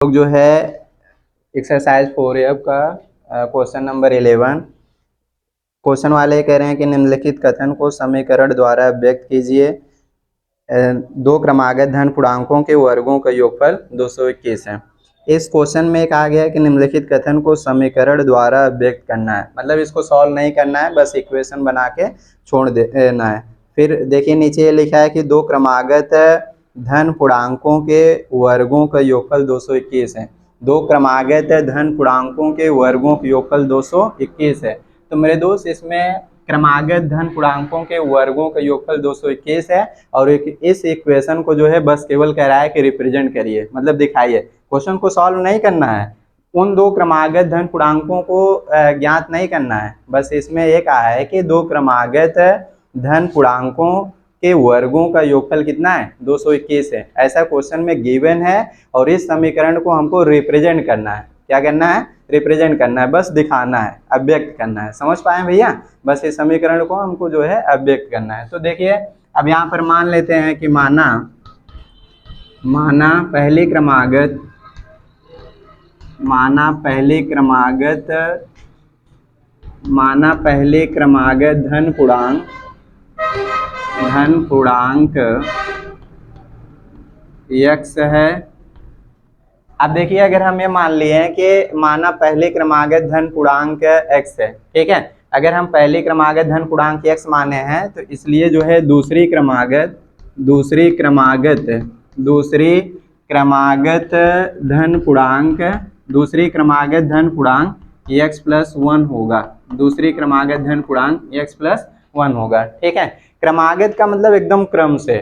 लोग जो है एक्सरसाइज 4F का क्वेश्चन नंबर 11 क्वेश्चन वाले कह रहे हैं कि निम्नलिखित कथन को समीकरण द्वारा व्यक्त कीजिए। दो क्रमागत धन पूर्णांकों के वर्गों का योगफल 221 है। इस क्वेश्चन में कहा गया है कि निम्नलिखित कथन को समीकरण द्वारा व्यक्त करना है, मतलब इसको सॉल्व नहीं करना है, बस इक्वेशन बना के छोड़ देना है। फिर देखिए नीचे ये लिखा है कि दो क्रमागत धन पूर्णांकों के वर्गों का योगफल 221 है। दो क्रमागत धन पूर्णांकों के वर्गों का योगफल 221 है। तो मेरे दोस्त इसमें क्रमागत धन पूर्णांकों के वर्गों का योगफल 221 है और इस इक्वेशन को जो है बस केवल कह रहा है कि रिप्रेजेंट करिए, मतलब दिखाइए। क्वेश्चन को सॉल्व नहीं करना है, उन दो क्रमागत धन पूर्णांकों को ज्ञात नहीं करना है, बस इसमें ये कहा है कि दो क्रमागत धन पूर्णांकों के वर्गों का योगफल कितना है 221 है। ऐसा क्वेश्चन में गिवन है और इस समीकरण को हमको रिप्रेजेंट करना है। क्या करना है? रिप्रेजेंट करना है, बस दिखाना है, अभिव्यक्त करना है। समझ पाए भैया? बस इस समीकरण को हमको जो है अभिव्यक्त करना है। तो देखिए अब यहाँ पर मान लेते हैं कि माना पहले क्रमागत धन पूर्णांक x है। अब देखिए अगर हम ये मान लिए हैं कि माना पहले क्रमागत धन पूर्णांक x है, ठीक है। अगर हम पहले क्रमागत धन पूर्णांक x माने हैं तो इसलिए जो है दूसरी क्रमागत धन पूर्णांक x प्लस 1 होगा। दूसरी क्रमागत धन पूर्णांक x प्लस 1 होगा, ठीक है। क्रमागत का मतलब एकदम क्रम से।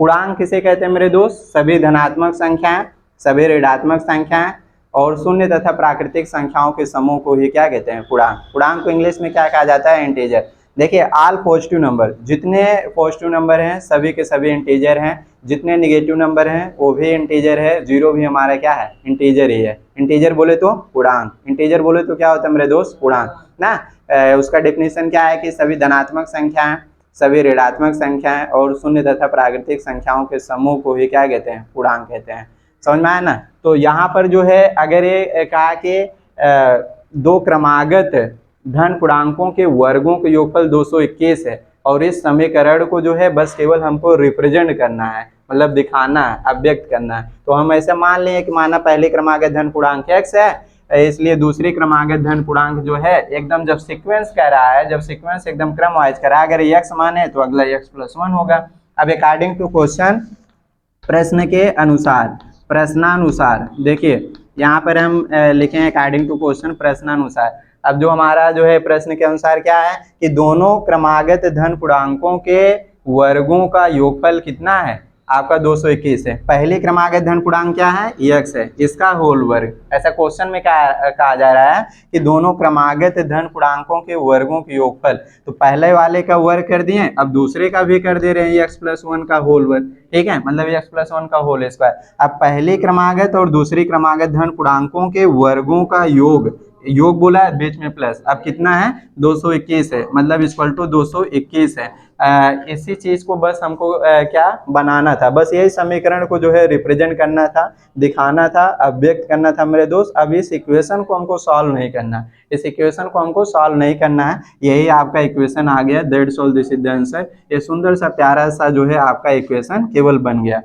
पूर्णांक किसे कहते हैं मेरे दोस्त? सभी धनात्मक संख्याएं, सभी ऋणात्मक संख्याएं और शून्य तथा प्राकृतिक संख्याओं के समूह को ही क्या कहते हैं? पूर्णांक। पूर्णांक को इंग्लिश में क्या कहा जाता है? इंटीजर। देखिए ऑल पॉजिटिव नंबर, जितने पॉजिटिव नंबर हैं सभी के सभी इंटीजर हैं, जितने निगेटिव नंबर हैं वो भी इंटीजर है, जीरो भी हमारा क्या है? इंटीजर ही है। इंटीजर बोले तो पूर्णांक, इंटीजर बोले तो क्या होता है मेरे दोस्त? पूर्णांक ना। उसका डेफिनेशन क्या है कि सभी धनात्मक संख्याएं, सभी ऋणात्मक संख्याएं और शून्य तथा प्राकृतिक संख्याओं के समूह को ही क्या कहते हैं? पूर्णांक कहते हैं। समझ में आया ना? तो यहाँ पर जो है अगर ये कहा कि दो क्रमागत धन पूर्णांकों के वर्गों के योगफल 221 है और इस समीकरण को जो है बस केवल हमको रिप्रेजेंट करना है, मतलब दिखाना है, अभिव्यक्त करना है। तो हम ऐसे मान लें कि माना पहले क्रमागत धन पूर्णांक x है, इसलिए दूसरी क्रमागत धन पूर्णांक जो है एकदम जब सीक्वेंस कह रहा है, जब सीक्वेंस एकदम क्रम वाइज कर रहा है, अगर x माने तो अगला x प्लस 1 होगा। अब अकॉर्डिंग टू क्वेश्चन, प्रश्न के अनुसार, प्रश्नानुसार, देखिए यहाँ पर हम लिखे हैं अकॉर्डिंग टू क्वेश्चन, प्रश्नानुसार। अब जो हमारा जो है प्रश्न के अनुसार क्या है कि दोनों क्रमागत धन पूर्णांकों के वर्गों का योगफल कितना है? आपका 221 है। पहले क्रमागत धन पूर्णांक क्या है? x है, इसका होल वर्ग। ऐसा क्वेश्चन में क्या कहा जा रहा है कि दोनों क्रमागत धन पूर्णांकों के वर्गों के योगफल। तो पहले वाले का वर्ग कर दिए, अब दूसरे का भी कर दे रहे हैं x प्लस 1 का होल वर्ग, ठीक है, मतलब x प्लस 1 का होल स्क्वायर। अब पहले क्रमागत और दूसरी क्रमागत धन पूर्णांकों के वर्गों का योग बोला है, बीच में प्लस। अब कितना है? 221 है, मतलब इक्वल टू 221 है। इसी चीज को बस हमको क्या बनाना था, बस यही समीकरण को जो है रिप्रेजेंट करना था, दिखाना था, अभिव्यक्त करना था मेरे दोस्त। अब इस इक्वेशन को हमको सॉल्व नहीं करना, इस इक्वेशन को हमको सॉल्व नहीं करना है। यही आपका इक्वेशन आ गया, that's all, this is the answer. ये सुंदर सा प्यारा सा जो है आपका इक्वेशन केवल बन गया।